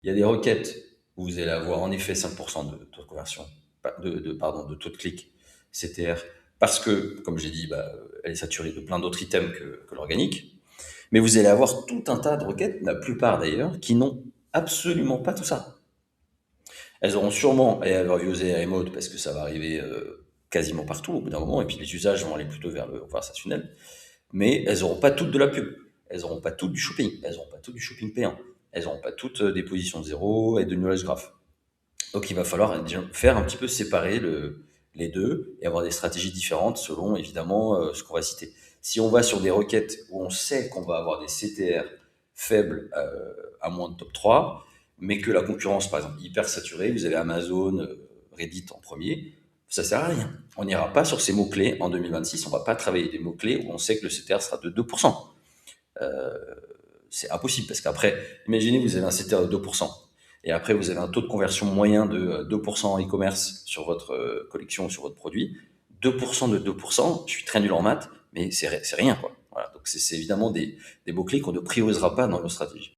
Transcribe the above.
Il y a des requêtes où vous allez avoir en effet 5% de taux de conversion, pardon, de taux de clic CTR, parce que, comme j'ai dit, bah, elle est saturée de plein d'autres items que l'organique. Mais vous allez avoir tout un tas de requêtes, la plupart d'ailleurs, qui n'ont absolument pas tout ça. Elles auront sûrement Overviews et Mode parce que ça va arriver quasiment partout au bout d'un moment, et puis les usages vont aller plutôt vers le conversationnel. Mais elles n'auront pas toutes de la pub. Elles n'auront pas toutes du shopping. Elles n'auront pas toutes du shopping payant. Elles n'auront pas toutes des positions de zéro et de knowledge graph. Donc il va falloir faire un petit peu séparer les deux et avoir des stratégies différentes selon évidemment ce qu'on va citer. Si on va sur des requêtes où on sait qu'on va avoir des CTR faibles à moins de top 3, mais que la concurrence, par exemple, hyper saturée, vous avez Amazon, Reddit en premier, ça sert à rien. On n'ira pas sur ces mots-clés en 2026, on va pas travailler des mots-clés où on sait que le CTR sera de 2%. Euh, c'est impossible parce qu'après, imaginez vous avez un CTR de 2%. Et après, vous avez un taux de conversion moyen de 2% en e-commerce sur votre collection, sur votre produit. 2% de 2%, je suis très nul en maths, mais c'est rien, quoi. Voilà. Donc, c'est évidemment des mots-clés qu'on ne priorisera pas dans nos stratégies.